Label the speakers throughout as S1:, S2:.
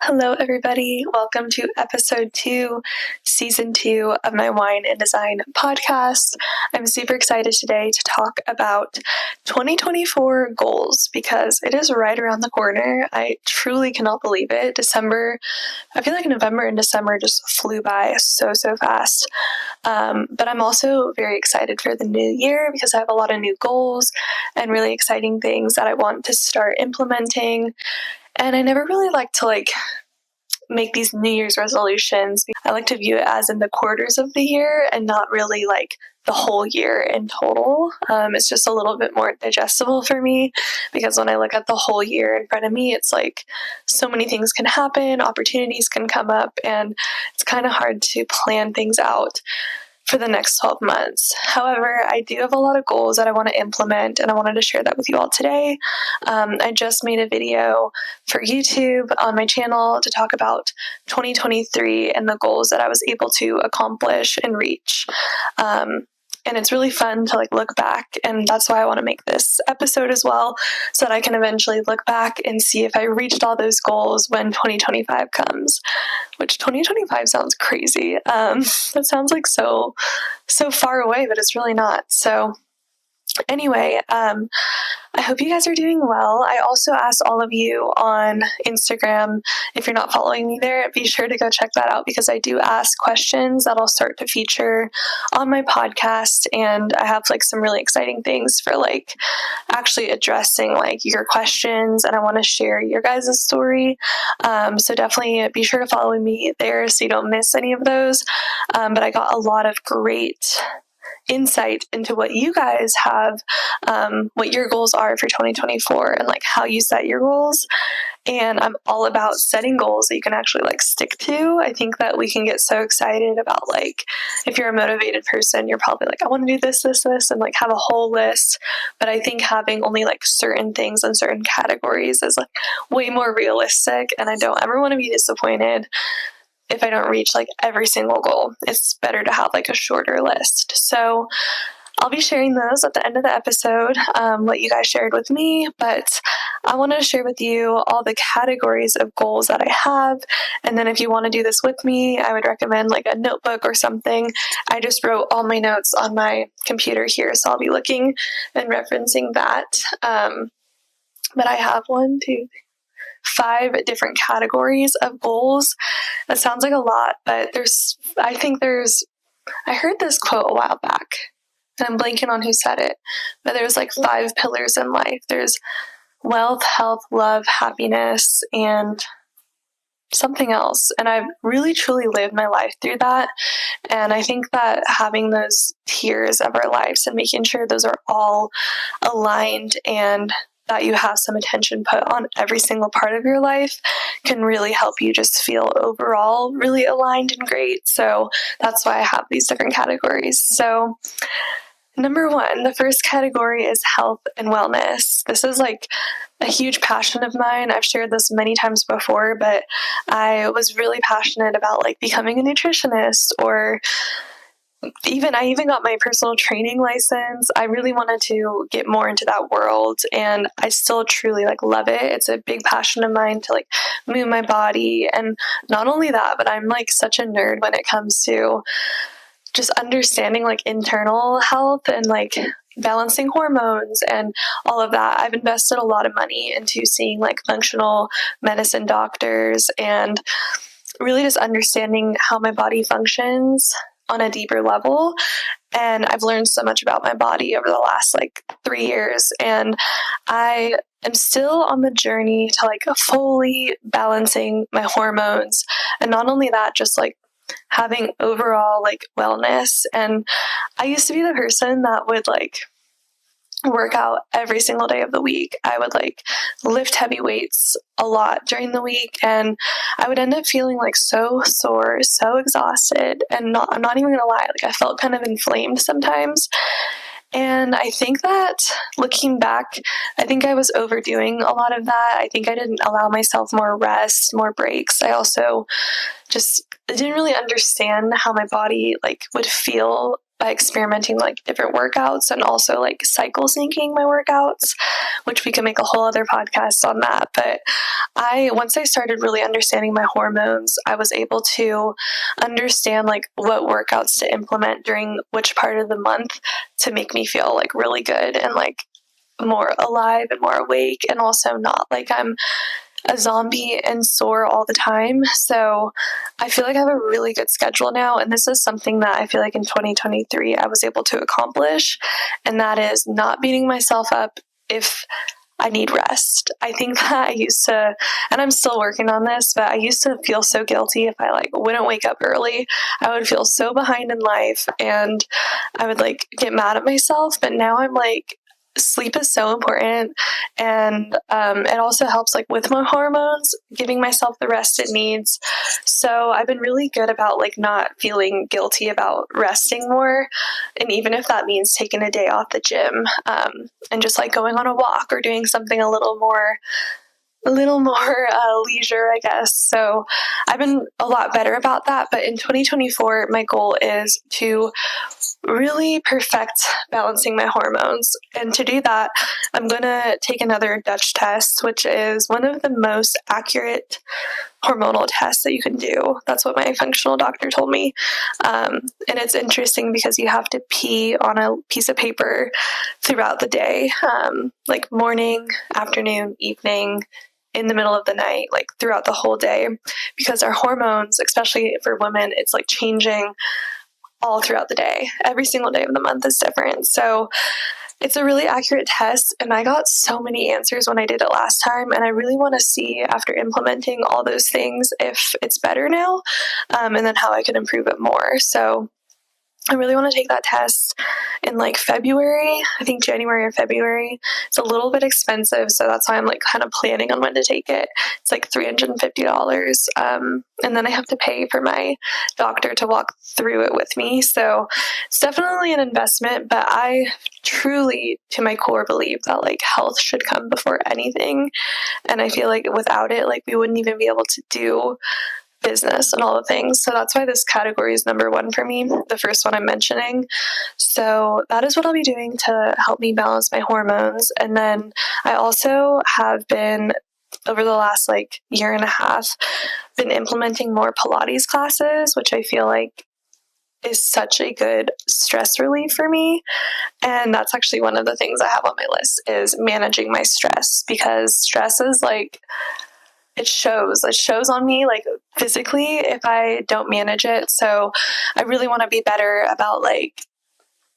S1: Hello, everybody. Welcome to episode 2, season 2 of my Wine and Design podcast. I'm super excited today to talk about 2024 goals because it is right around the corner. I truly cannot believe it. I feel like November and December just flew by so fast. But I'm also very excited for the new year because I have a lot of new goals and really exciting things that I want to start implementing. And I never really like to make these New Year's resolutions. I like to view it as in the quarters of the year and not really like the whole year in total. It's just a little bit more digestible for me because when I look at the whole year in front of me, it's like so many things can happen, opportunities can come up, and it's kind of hard to plan things out for the next 12 months. However, I do have a lot of goals that I want to implement, and I wanted to share that with you all today. I just made a video for YouTube on my channel to talk about 2023 and the goals that I was able to accomplish and reach. And it's really fun to look back, and that's why I want to make this episode as well, so that I can eventually look back and see if I reached all those goals when 2025 comes, which 2025 sounds crazy. That sounds like so far away, but it's really not. So anyway, I hope you guys are doing well. I also asked all of you on Instagram, if you're not following me there, be sure to go check that out because I do ask questions that I'll start to feature on my podcast, and I have some really exciting things for actually addressing your questions, and I want to share your guys' story. So definitely be sure to follow me there so you don't miss any of those. But I got a lot of great insight into what you guys have, what your goals are for 2024 and how you set your goals. And I'm all about setting goals that you can actually stick to. I think that we can get so excited about if you're a motivated person, you're probably I want to do this, and have a whole list. But I think having only certain things in certain categories is way more realistic, and I don't ever want to be disappointed if I don't reach every single goal. It's better to have a shorter list. So I'll be sharing those at the end of the episode, what you guys shared with me, but I wanted to share with you all the categories of goals that I have. And then if you want to do this with me, I would recommend a notebook or something. I just wrote all my notes on my computer here, so I'll be looking and referencing that. But I have 5 different categories of goals. That sounds like a lot, but I heard this quote a while back, and I'm blanking on who said it, but there's 5 pillars in life. There's wealth, health, love, happiness, and something else. And I've really truly lived my life through that. And I think that having those tiers of our lives and making sure those are all aligned and that you have some attention put on every single part of your life can really help you just feel overall really aligned and great. So that's why I have these different categories. So number 1, the first category is health and wellness. This is a huge passion of mine. I've shared this many times before, but I was really passionate about becoming a nutritionist, or I even got my personal training license. I really wanted to get more into that world, and I still truly love it. It's a big passion of mine to move my body. And not only that, but I'm such a nerd when it comes to just understanding internal health and balancing hormones and all of that. I've invested a lot of money into seeing functional medicine doctors and really just understanding how my body functions on a deeper level. And I've learned so much about my body over the last 3 years, and I am still on the journey to fully balancing my hormones. And not only that, just having overall wellness. And I used to be the person that would work out every single day of the week. I would lift heavy weights a lot during the week, and I would end up feeling so sore, so exhausted, and I'm not even gonna lie, I felt kind of inflamed sometimes. And I think that looking back, I think I was overdoing a lot of that. I think I didn't allow myself more rest, more breaks. I also just didn't really understand how my body would feel by experimenting like different workouts and also like cycle syncing my workouts, which we can make a whole other podcast on that. But once I started really understanding my hormones, I was able to understand like what workouts to implement during which part of the month to make me feel like really good and like more alive and more awake, and also not like I'm a zombie and sore all the time. So I feel like I have a really good schedule now, and this is something that I feel like in 2023 I was able to accomplish, and that is not beating myself up if I need rest. I think that I used to, and I'm still working on this, but I used to feel so guilty if I like wouldn't wake up early. I would feel so behind in life, and I would like get mad at myself. But now I'm like, sleep is so important, and it also helps like with my hormones, giving myself the rest it needs. So I've been really good about like not feeling guilty about resting more, and even if that means taking a day off the gym, and just like going on a walk or doing something a little more leisure, I guess. So I've been a lot better about that. But in 2024, my goal is to really perfect balancing my hormones. And to do that, I'm going to take another Dutch test, which is one of the most accurate hormonal tests that you can do. That's what my functional doctor told me. And it's interesting because you have to pee on a piece of paper throughout the day, like morning, afternoon, evening, in the middle of the night, like throughout the whole day, because our hormones, especially for women, it's like changing all throughout the day. Every single day of the month is different. So it's a really accurate test, and I got so many answers when I did it last time, and I really want to see after implementing all those things if it's better now, and then how I can improve it more. So I really want to take that test in like February, I think January or February. It's a little bit expensive, so that's why I'm like kind of planning on when to take it. It's like $350. And then I have to pay for my doctor to walk through it with me. So it's definitely an investment, but I truly, to my core, believe that like health should come before anything. And I feel like without it, like we wouldn't even be able to do business and all the things. So that's why this category is number one for me, the first one I'm mentioning. So that is what I'll be doing to help me balance my hormones. And then I also have been, over the last like year and a half, been implementing more Pilates classes, which I feel like is such a good stress relief for me. And that's actually one of the things I have on my list is managing my stress, because stress is like, it shows on me like physically if I don't manage it. So I really want to be better about like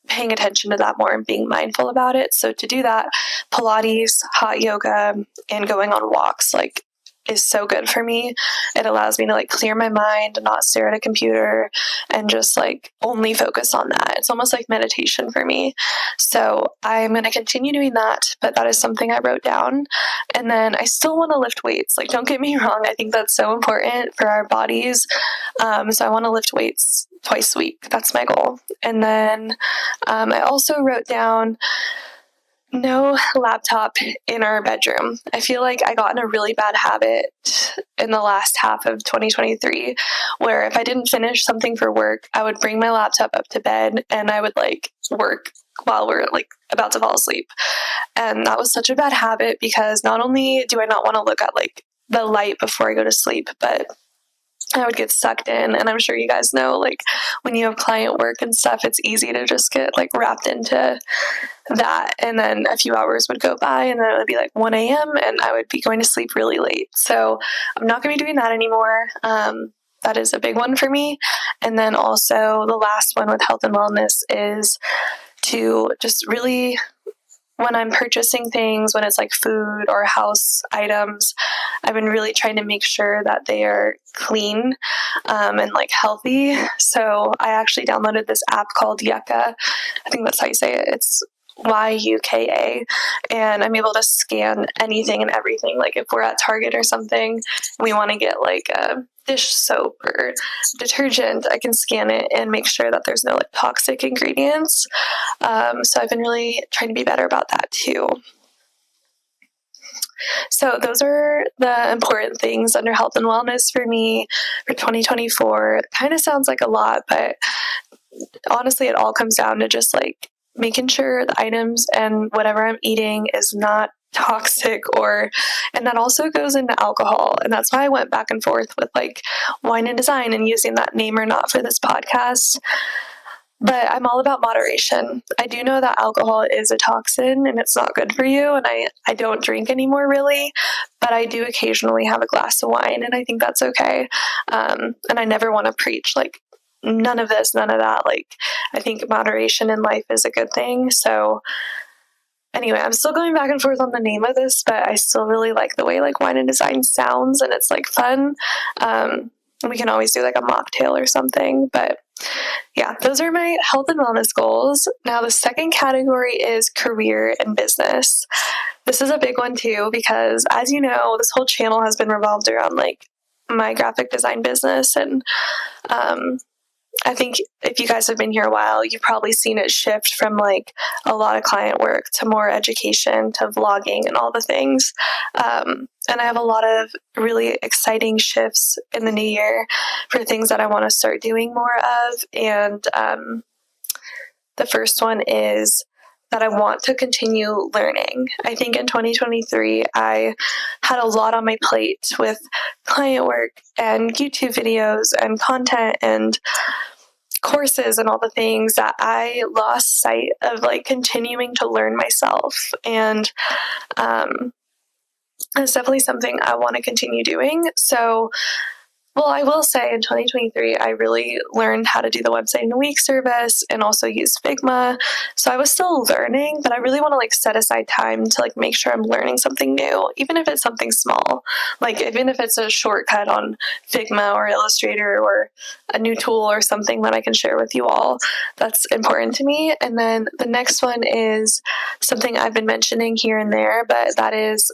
S1: paying attention to that more and being mindful about it. So to do that, Pilates, hot yoga, and going on walks like is so good for me. It allows me to like clear my mind and not stare at a computer and just like only focus on that. It's almost like meditation for me. So I'm going to continue doing that, but that is something I wrote down. And then I still want to lift weights. Like, don't get me wrong. I think that's so important for our bodies. So I want to lift weights twice a week. That's my goal. And then I also wrote down no laptop in our bedroom. I feel like I got in a really bad habit in the last half of 2023 where if I didn't finish something for work, I would bring my laptop up to bed and I would like work while we're like about to fall asleep. And that was such a bad habit because not only do I not want to look at like the light before I go to sleep, but I would get sucked in. And I'm sure you guys know, like when you have client work and stuff, it's easy to just get like wrapped into that. And then a few hours would go by and then it would be like 1 a.m. and I would be going to sleep really late. So I'm not going to be doing that anymore. That is a big one for me. And then also the last one with health and wellness is to just really, when I'm purchasing things, when it's like food or house items, I've been really trying to make sure that they are clean and like healthy. So I actually downloaded this app called Yuka. I think that's how you say it. It's Yuka, and I'm able to scan anything and everything. Like if we're at Target or something, we want to get like a dish soap or detergent, I can scan it and make sure that there's no like toxic ingredients. So I've been really trying to be better about that too. So those are the important things under health and wellness for me for 2024. It kind of sounds like a lot, but honestly, it all comes down to just like making sure the items and whatever I'm eating is not toxic, and that also goes into alcohol. And that's why I went back and forth with like wine and design and using that name or not for this podcast. But I'm all about moderation. I do know that alcohol is a toxin and it's not good for you. And I don't drink anymore really, but I do occasionally have a glass of wine and I think that's okay. And I never want to preach like none of this, none of that. Like, I think moderation in life is a good thing. So anyway, I'm still going back and forth on the name of this, but I still really like the way like wine and design sounds and it's like fun. We can always do like a mocktail or something, but yeah, those are my health and wellness goals. Now, the second category is career and business. This is a big one too, because as you know, this whole channel has been revolved around like my graphic design business. And I think if you guys have been here a while, you've probably seen it shift from like a lot of client work to more education to vlogging and all the things. And I have a lot of really exciting shifts in the new year for things that I want to start doing more of. And the first one is that I want to continue learning. I think in 2023, I had a lot on my plate with client work and YouTube videos and content and courses and all the things that I lost sight of like continuing to learn myself. And it's definitely something I want to continue doing. So, well, I will say in 2023, I really learned how to do the website in a week service and also use Figma. So I was still learning, but I really want to like set aside time to like make sure I'm learning something new, even if it's something small, like even if it's a shortcut on Figma or Illustrator or a new tool or something that I can share with you all. That's important to me. And then the next one is something I've been mentioning here and there, but that is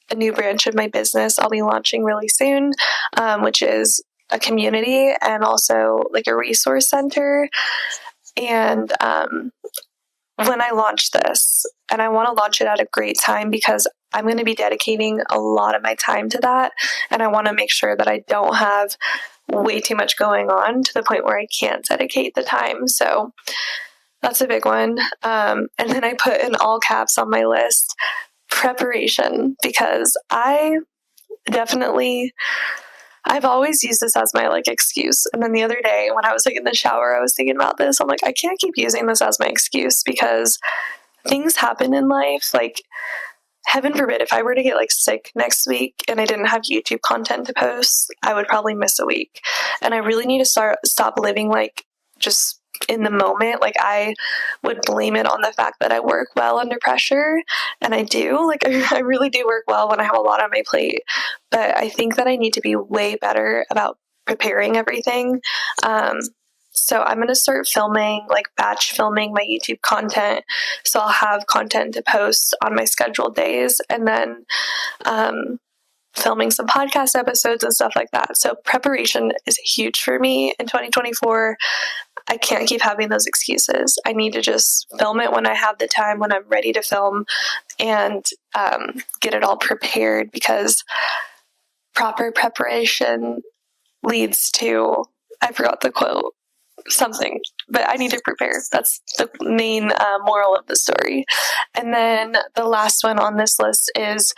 S1: a new branch of my business I'll be launching really soon, which is a community and also like a resource center. And when I launch this, and I want to launch it at a great time because I'm going to be dedicating a lot of my time to that. And I want to make sure that I don't have way too much going on to the point where I can't dedicate the time. So that's a big one. And then I put in all caps on my list, preparation, because I've always used this as my like excuse. And then the other day when I was like in the shower, I was thinking about this. I'm like, I can't keep using this as my excuse because things happen in life. Like, heaven forbid, if I were to get like sick next week and I didn't have YouTube content to post, I would probably miss a week. And I really need to stop living like just in the moment. Like, I would blame it on the fact that I work well under pressure, and I do. Like, I really do work well when I have a lot on my plate, but I think that I need to be way better about preparing everything. So I'm going to start filming, like batch filming my YouTube content, so I'll have content to post on my scheduled days, and then filming some podcast episodes and stuff like that. So preparation is huge for me in 2024. I can't keep having those excuses. I need to just film it when I have the time, when I'm ready to film, and get it all prepared, because proper preparation leads to, I forgot the quote, something, but I need to prepare. That's the main moral of the story. And then the last one on this list is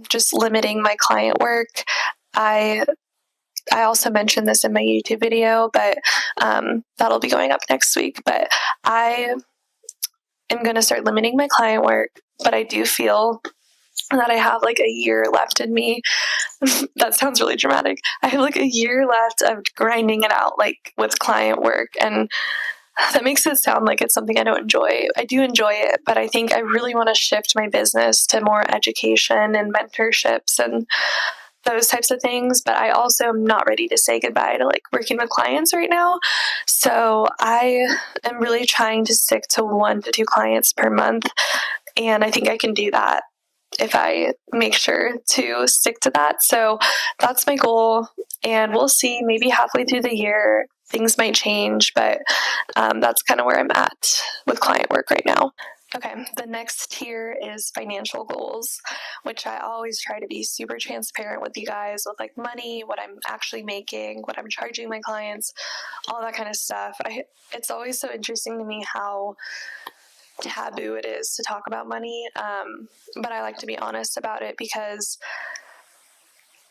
S1: just limiting my client work. I also mentioned this in my YouTube video, but that'll be going up next week. But I am going to start limiting my client work, but I do feel that I have like a year left in me. That sounds really dramatic. I have like a year left of grinding it out, like with client work. And that makes it sound like it's something I don't enjoy. I do enjoy it, but I think I really want to shift my business to more education and mentorships and those types of things. But I also am not ready to say goodbye to like working with clients right now. So I am really trying to stick to 1 to 2 clients per month. And I think I can do that if I make sure to stick to that. So that's my goal. And we'll see, maybe halfway through the year, things might change, but that's kind of where I'm at with client work right now. Okay, the next tier is financial goals, which I always try to be super transparent with you guys with like money, what I'm actually making, what I'm charging my clients, all that kind of stuff. It's always so interesting to me how taboo it is to talk about money, but I like to be honest about it because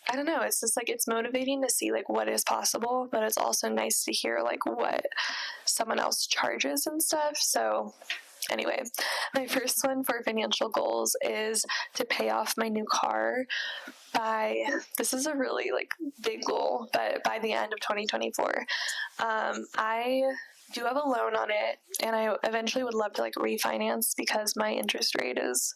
S1: I don't know, it's just like it's motivating to see like what is possible, but it's also nice to hear like what someone else charges and stuff. So anyway, my first one for financial goals is to pay off my new car this is a really like big goal, but by the end of 2024. I do have a loan on it, and I eventually would love to like refinance because my interest rate is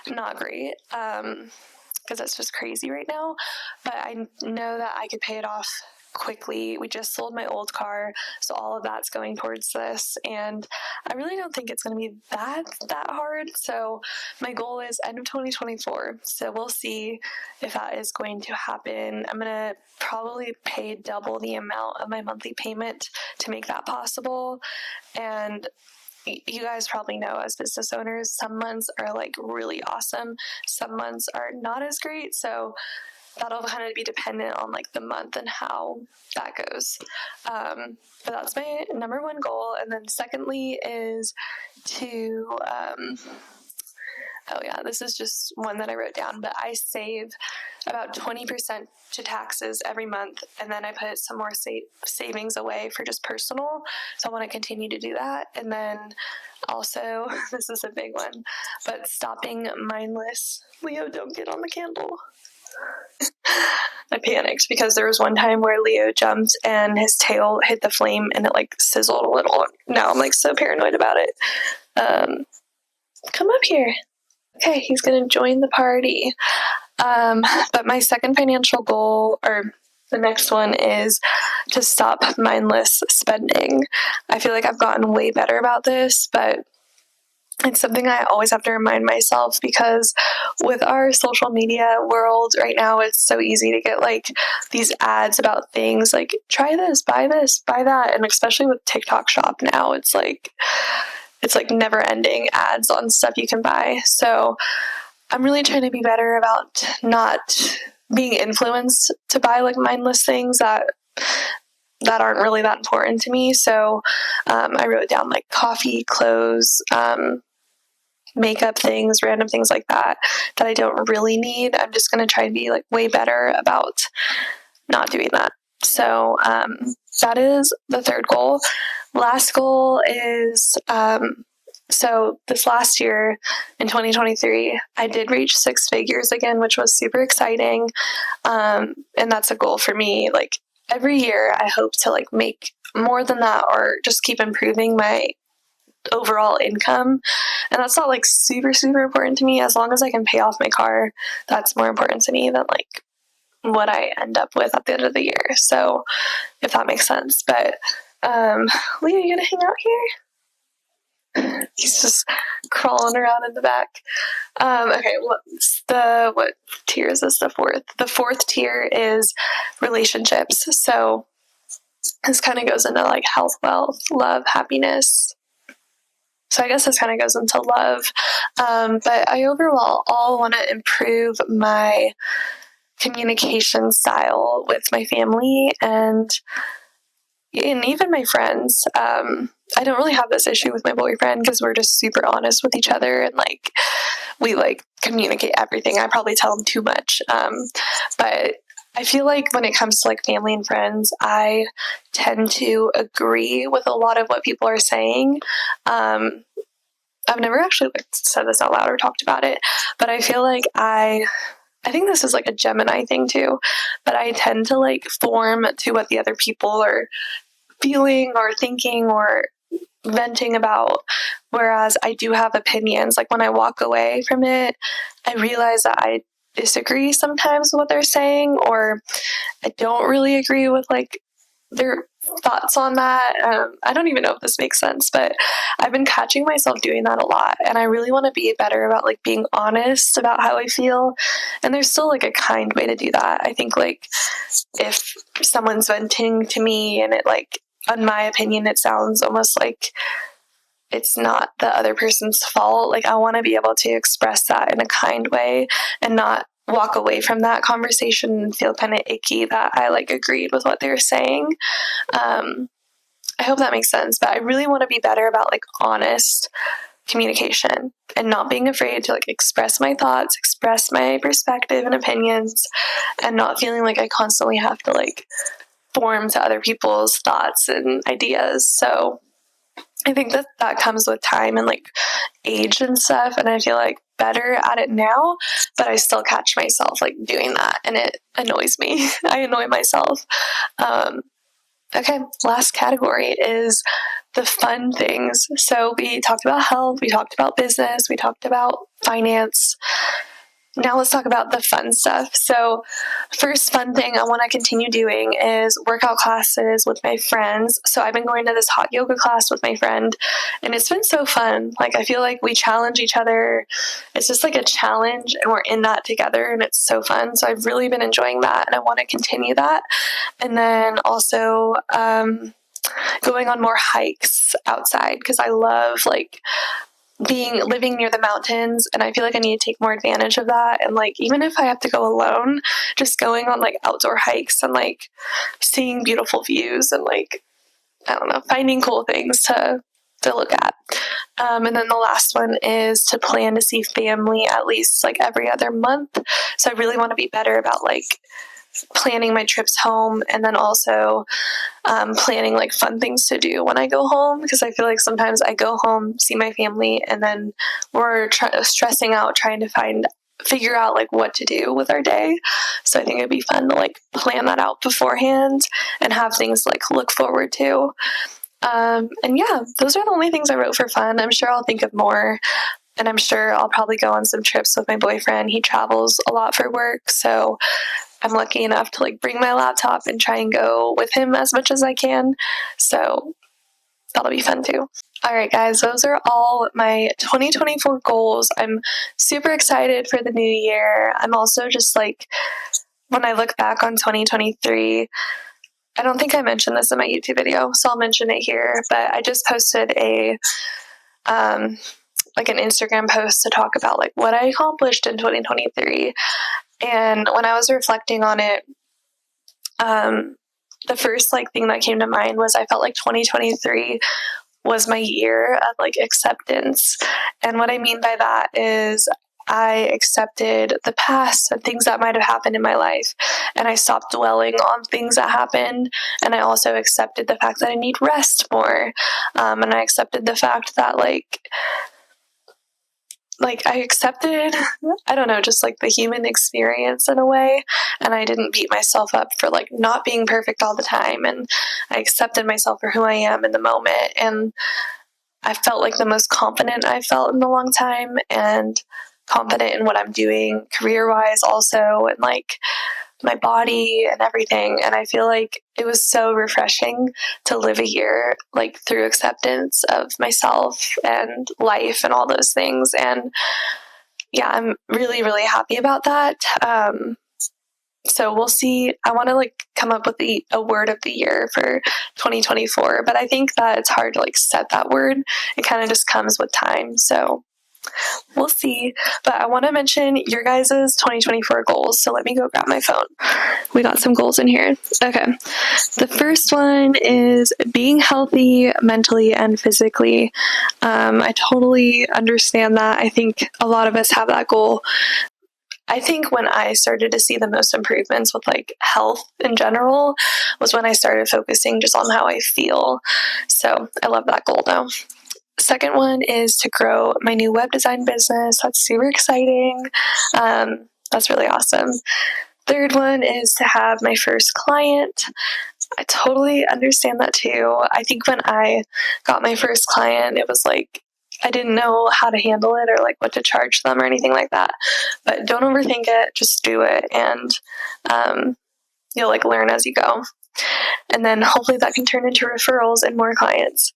S1: not great. Because that's just crazy right now. But I know that I could pay it off quickly. We just sold my old car, so all of that's going towards this, and I really don't think it's going to be that hard. So my goal is end of 2024, so we'll see if that is going to happen. I'm going to probably pay double the amount of my monthly payment to make that possible. And you guys probably know, as business owners, some months are like really awesome, some months are not as great, so that'll kind of be dependent on like the month and how that goes. But that's my number one goal. And then secondly is to this is just one that I wrote down, but I save about 20% to taxes every month, and then I put some more savings away for just personal. So I want to continue to do that. And then also, this is a big one, but stopping mindless. Leo, don't get on the candle. I panicked because there was one time where Leo jumped and his tail hit the flame and it like sizzled a little. Now I'm like so paranoid about it. Come up here. Okay, he's gonna join the party. But my second financial goal, or the next one, is to stop mindless spending. I feel like I've gotten way better about this, but it's something I always have to remind myself, because with our social media world right now, it's so easy to get like these ads about things like try this, buy that. And especially with TikTok Shop now, it's like never ending ads on stuff you can buy. So I'm really trying to be better about not being influenced to buy like mindless things that aren't really that important to me. So I wrote down like coffee, clothes, makeup things, random things like that I don't really need. I'm just going to try to be like way better about not doing that. So that is the third goal. Last goal is so this last year in 2023, I did reach 6 figures again, which was super exciting. And that's a goal for me. Like every year I hope to like make more than that, or just keep improving my overall income. And that's not like super important to me. As long as I can pay off my car, that's more important to me than like what I end up with at the end of the year. So if that makes sense. But Leah, you gonna hang out here? He's just crawling around in the back. Okay, what tier is this? The fourth tier is relationships. So this kind of goes into like health, wealth, love, happiness. So I guess this kind of goes into love. But I overall want to improve my communication style with my family and even my friends. I don't really have this issue with my boyfriend because we're just super honest with each other, and like we like communicate everything. I probably tell him too much. But I feel like when it comes to like family and friends, I tend to agree with a lot of what people are saying. I've never actually like said this out loud or talked about it, but I feel like I think this is like a Gemini thing too, but I tend to like form to what the other people are feeling or thinking or venting about, whereas I do have opinions. Like when I walk away from it, I realize that I disagree sometimes with what they're saying, or I don't really agree with like their thoughts on that. I don't even know if this makes sense, but I've been catching myself doing that a lot, and I really want to be better about like being honest about how I feel. And there's still like a kind way to do that. I think like if someone's venting to me and it like, in my opinion, it sounds almost like it's not the other person's fault. Like, I want to be able to express that in a kind way and not walk away from that conversation and feel kind of icky that I like agreed with what they were saying. I hope that makes sense, but I really want to be better about like honest communication and not being afraid to like express my thoughts, express my perspective and opinions, and not feeling like I constantly have to like form to other people's thoughts and ideas. So I think that comes with time and like age and stuff, and I feel like better at it now, but I still catch myself like doing that, and it annoys me. I annoy myself. Okay, last category is the fun things. So we talked about health, we talked about business, we talked about finance. Now let's talk about the fun stuff. So first fun thing I want to continue doing is workout classes with my friends. So I've been going to this hot yoga class with my friend, and it's been so fun. Like, I feel like we challenge each other. It's just like a challenge, and we're in that together, and it's so fun. So I've really been enjoying that, and I want to continue that. And then also going on more hikes outside, because I love like living near the mountains, and I feel like I need to take more advantage of that. And like, even if I have to go alone, just going on like outdoor hikes and like seeing beautiful views and like, I don't know, finding cool things to look at. And then the last one is to plan to see family at least like every other month. So I really want to be better about like planning my trips home, and then also planning like fun things to do when I go home, because I feel like sometimes I go home, see my family, and then we're stressing out trying to figure out like what to do with our day. So I think it'd be fun to like plan that out beforehand and have things like look forward to. And yeah, those are the only things I wrote for fun. I'm sure I'll think of more. And I'm sure I'll probably go on some trips with my boyfriend. He travels a lot for work, so I'm lucky enough to like bring my laptop and try and go with him as much as I can. So that'll be fun too. All right, guys, those are all my 2024 goals. I'm super excited for the new year. I'm also just like, when I look back on 2023, I don't think I mentioned this in my YouTube video, so I'll mention it here, but I just posted like an Instagram post to talk about like what I accomplished in 2023. And when I was reflecting on it, the first like thing that came to mind was I felt like 2023 was my year of like acceptance. And what I mean by that is I accepted the past and things that might have happened in my life, and I stopped dwelling on things that happened. And I also accepted the fact that I need rest more. And I accepted the fact that like I accepted, I don't know, just like the human experience in a way. And I didn't beat myself up for like not being perfect all the time. And I accepted myself for who I am in the moment. And I felt like the most confident I felt in a long time, and confident in what I'm doing career-wise also, and like my body and everything. And I feel like it was so refreshing to live a year like through acceptance of myself and life and all those things. And yeah, I'm really, really happy about that. So we'll see. I want to like come up with a word of the year for 2024, but I think that it's hard to like set that word. It kind of just comes with time. So we'll see. But I want to mention your guys' 2024 goals. So let me go grab my phone. We got some goals in here. Okay. The first one is being healthy mentally and physically. I totally understand that. I think a lot of us have that goal. I think when I started to see the most improvements with like health in general was when I started focusing just on how I feel. So I love that goal though. Second one is to grow my new web design business. That's super exciting. That's really awesome. Third one is to have my first client. I totally understand that too. I think when I got my first client, it was like I didn't know how to handle it or like what to charge them or anything like that. But don't overthink it. Just do it, and you'll like learn as you go. And then hopefully that can turn into referrals and more clients.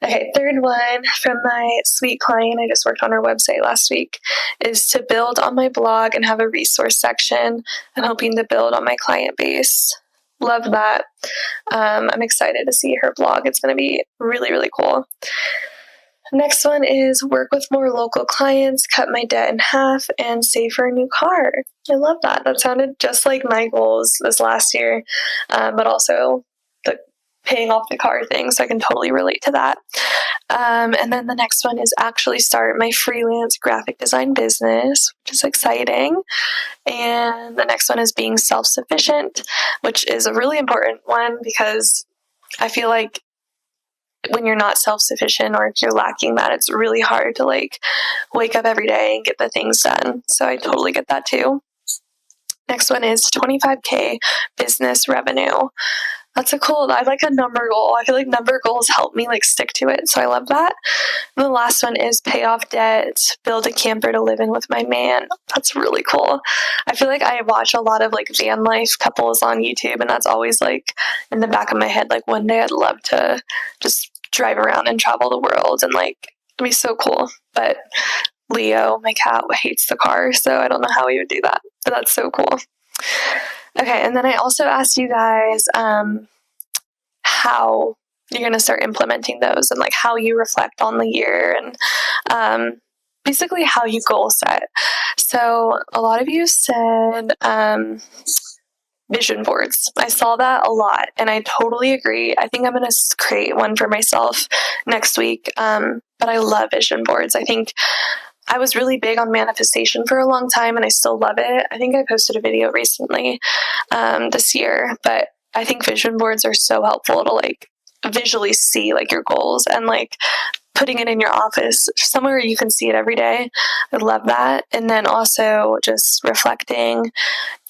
S1: Okay, third one from my sweet client, I just worked on her website last week, is to build on my blog and have a resource section. I'm hoping to build on my client base. Love that. I'm excited to see her blog. It's going to be really, really cool. Next one is work with more local clients, cut my debt in half, and save for a new car. I love that. That sounded just like my goals this last year, but also the paying off the car thing, so I can totally relate to that. And then the next one is actually start my freelance graphic design business, which is exciting. And the next one is being self-sufficient, which is a really important one because I feel like when you're not self-sufficient or if you're lacking that, it's really hard to like wake up every day and get the things done. So I totally get that too. Next one is 25K business revenue. That's I like a number goal. I feel like number goals help me like stick to it. So I love that. And the last one is pay off debt, build a camper to live in with my man. That's really cool. I feel like I watch a lot of like van life couples on YouTube, and that's always like in the back of my head. Like one day I'd love to just drive around and travel the world, and like it'd be so cool. But Leo, my cat, hates the car, so I don't know how he would do that. But that's so cool. Okay, and then I also asked you guys how you're going to start implementing those and like how you reflect on the year and basically how you goal set. So a lot of you said vision boards. I saw that a lot and I totally agree. I think I'm going to create one for myself next week, but I love vision boards. I think I was really big on manifestation for a long time and I still love it. I think I posted a video recently this year, but I think vision boards are so helpful to like visually see like your goals and like putting it in your office somewhere you can see it every day. I love that. And then also just reflecting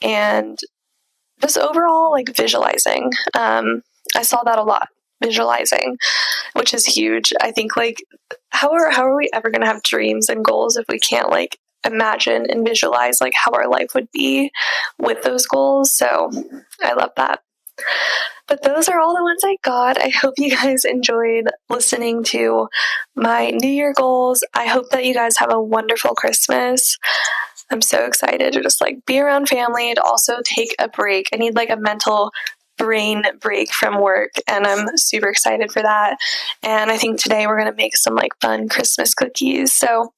S1: and just overall like visualizing. I saw that a lot. Visualizing, which is huge. I think like how are we ever going to have dreams and goals if we can't like imagine and visualize like how our life would be with those goals? So I love that. But those are all the ones I got. I hope you guys enjoyed listening to my New Year goals. I hope that you guys have a wonderful Christmas. I'm so excited to just like be around family, to also take a break. I need like a mental brain break from work, and I'm super excited for that. And I think today we're gonna make some like fun Christmas cookies, so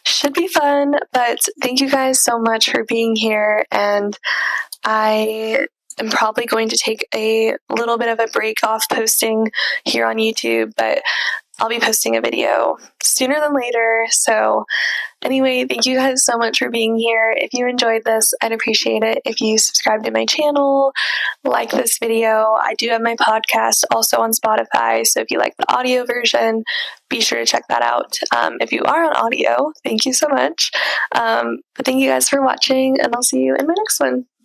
S1: should be fun. But thank you guys so much for being here, and I am probably going to take a little bit of a break off posting here on YouTube, but I'll be posting a video sooner than later. So anyway, thank you guys so much for being here. If you enjoyed this, I'd appreciate it if you subscribe to my channel, like this video. I do have my podcast also on Spotify, so if you like the audio version, be sure to check that out. If you are on audio, thank you so much. But thank you guys for watching, and I'll see you in my next one.